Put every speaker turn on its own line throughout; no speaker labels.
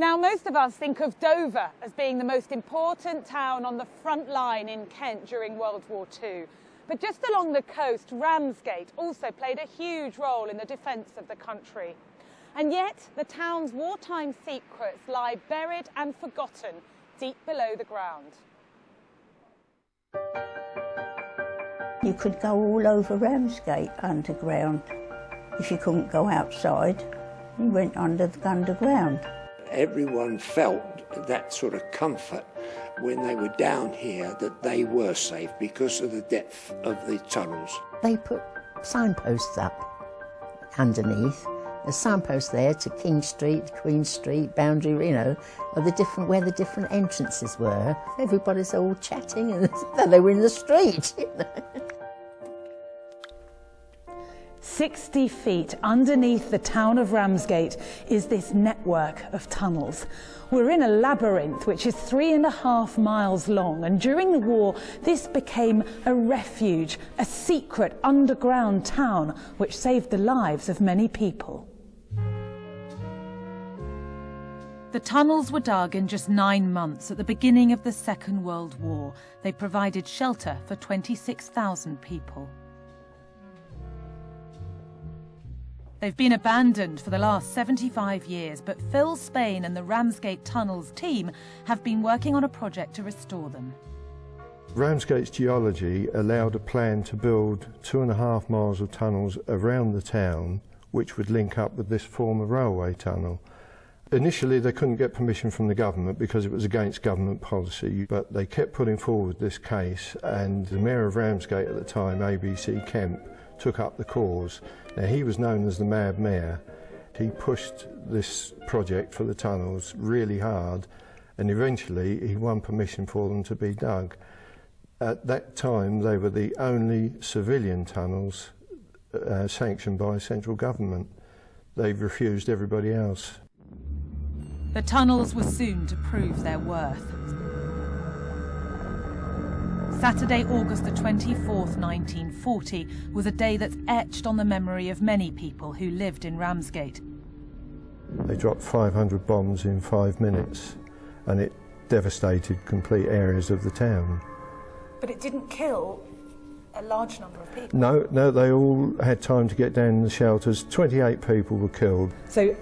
Now, most of us think of Dover as being the most important town on the front line in Kent during World War II. But just along the coast, Ramsgate also played a huge role in the defence of the country. And yet, the town's wartime secrets lie buried and forgotten deep below the ground.
You could go all over Ramsgate underground. If you couldn't go outside, you went under the underground.
Everyone felt that sort of comfort when they were down here, that they were safe because of the depth of the tunnels.
They put signposts up underneath. There's signposts there to King Street, Queen Street, Boundary, you know, of the different, where the different entrances were. Everybody's all chatting and then they were in the street, you know.
60 feet underneath the town of Ramsgate is this network of tunnels. We're in a labyrinth which is 3.5 miles long, and during the war this became a refuge, a secret underground town which saved the lives of many people. The tunnels were dug in just 9 months at the beginning of the Second World War. They provided shelter for 26,000 people. They've been abandoned for the last 75 years, but Phil Spain and the Ramsgate Tunnels team have been working on a project to restore them.
Ramsgate's geology allowed a plan to build 2.5 miles of tunnels around the town, which would link up with this former railway tunnel. Initially they couldn't get permission from the government because it was against government policy, but they kept putting forward this case, and the Mayor of Ramsgate at the time, ABC Kemp, took up the cause. Now, he was known as the Mad Mayor. He pushed this project for the tunnels really hard, and eventually he won permission for them to be dug. At that time they were the only civilian tunnels sanctioned by central government. They've refused everybody else.
The tunnels were soon to prove their worth. Saturday, August the 24th, 1940, was a day that's etched on the memory of many people who lived in Ramsgate.
They dropped 500 bombs in 5 minutes, and it devastated complete areas of the town.
But it didn't kill a large number of people?
No, they all had time to get down in the shelters. 28 people were killed.
So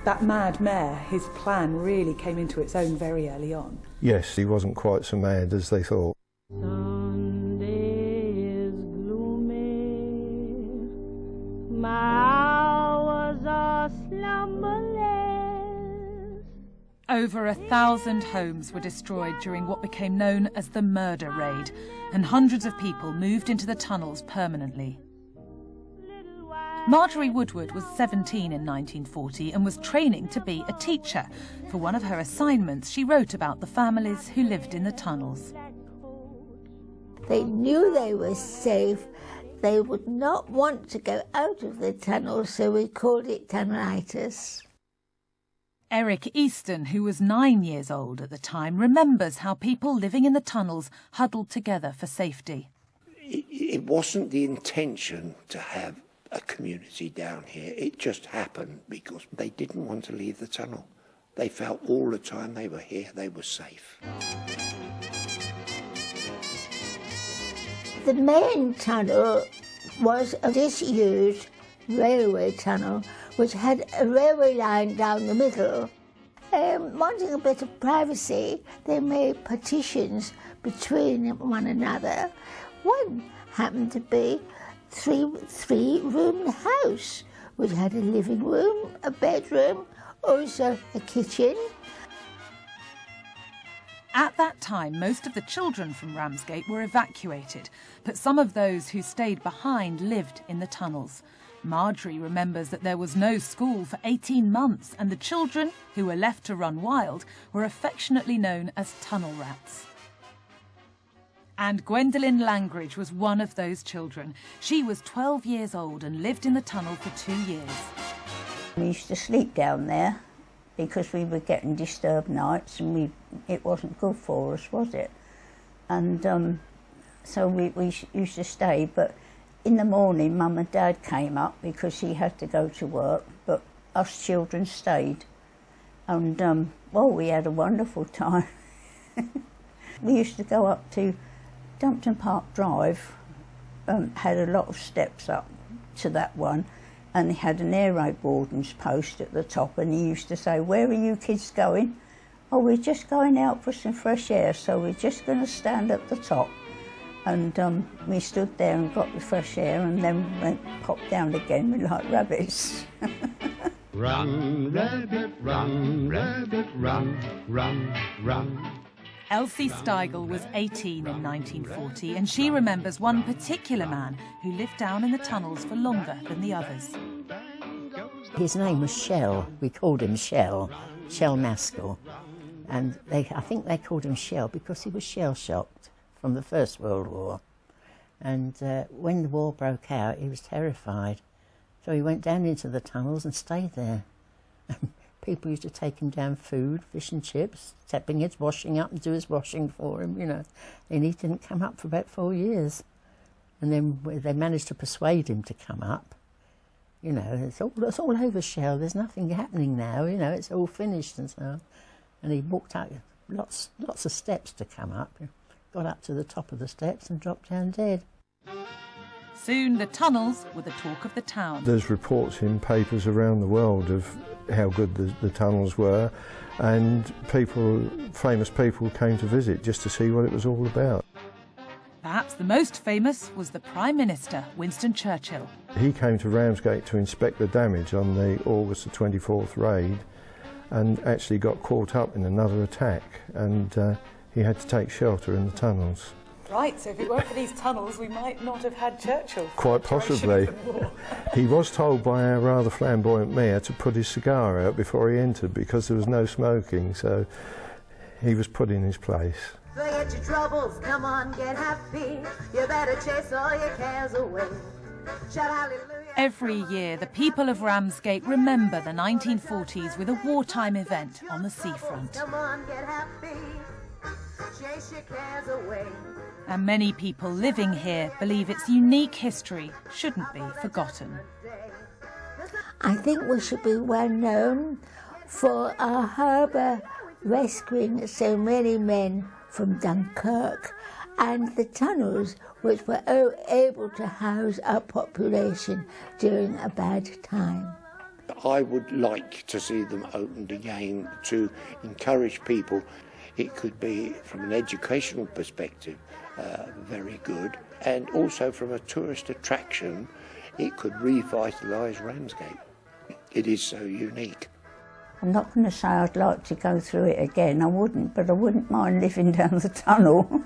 that Mad Mayor, his plan really came into its own very early on?
Yes, he wasn't quite so mad as they thought.
Sunday is gloomy, my hours are slumberless.
Over 1,000 homes were destroyed during what became known as the Murder Raid, and hundreds of people moved into the tunnels permanently. Marjorie Woodward was 17 in 1940 and was training to be a teacher. For one of her assignments, she wrote about the families who lived in the tunnels.
They knew they were safe. They would not want to go out of the tunnel, so we called it tunnelitis.
Eric Easton, who was 9 years old at the time, remembers how people living in the tunnels huddled together for safety.
It wasn't the intention to have a community down here. It just happened because they didn't want to leave the tunnel. They felt all the time they were here, they were safe.
The main tunnel was a disused railway tunnel which had a railway line down the middle. Wanting a bit of privacy, they made partitions between one another. One happened to be three-room house, which had a living room, a bedroom, also a kitchen.
At that time, most of the children from Ramsgate were evacuated, but some of those who stayed behind lived in the tunnels. Marjorie remembers that there was no school for 18 months, and the children, who were left to run wild, were affectionately known as tunnel rats. And Gwendolyn Langridge was one of those children. She was 12 years old and lived in the tunnel for 2 years.
We used to sleep down there because we were getting disturbed nights, and it wasn't good for us, was it? And so we used to stay, but in the morning Mum and Dad came up because he had to go to work, but us children stayed. And
Well, we had a wonderful time. We used to go up to Dumpton Park Drive, had a lot of steps up to that one, and he had an aero boarding's post at the top, and he used to say, "Where are you kids going?" "Oh, we're just going out for some fresh air, so we're just going to stand at the top." And we stood there and got the fresh air, and then popped down again like rabbits.
Run, rabbit, run, run, run.
Elsie Steigel was 18 in 1940, and she remembers one particular man who lived down in the tunnels for longer than the others.
His name was Shell. We called him Shell Maskell. And I think they called him Shell because he was shell-shocked from the First World War. And when the war broke out, he was terrified. So he went down into the tunnels and stayed there. People used to take him down food, fish and chips, tapping his washing up and do his washing for him, you know. And he didn't come up for about 4 years. And then they managed to persuade him to come up. You know, it's all over, Shell. There's nothing happening now, you know, it's all finished and so on. And he walked out lots of steps to come up, got up to the top of the steps and dropped down dead.
Soon the tunnels were the talk of the town.
There's reports in papers around the world of how good the tunnels were, and famous people came to visit just to see what it was all about.
Perhaps the most famous was the Prime Minister, Winston Churchill.
He came to Ramsgate to inspect the damage on the August the 24th raid, and actually got caught up in another attack, and he had to take shelter in the tunnels.
Right, so if it weren't for these tunnels, we might not have had Churchill.
Quite possibly. He was told by our rather flamboyant mayor to put his cigar out before he entered because there was no smoking, so he was put in his place.
Forget your troubles, come on, get happy. You better chase all your cares away. Shout hallelujah.
Every year, the people of Ramsgate remember the 1940s with a wartime event on the seafront.
Come on, get happy. Chase your cares away.
And many people living here believe its unique history shouldn't be forgotten.
I think we should be well known for our harbour rescuing so many men from Dunkirk, and the tunnels which were able to house our population during a bad time.
I would like to see them opened again to encourage people. It could be, from an educational perspective, very good, and also from a tourist attraction, it could revitalise Ramsgate. It is so unique.
I'm not going to say I'd like to go through it again, I wouldn't, but I wouldn't mind living down the tunnel.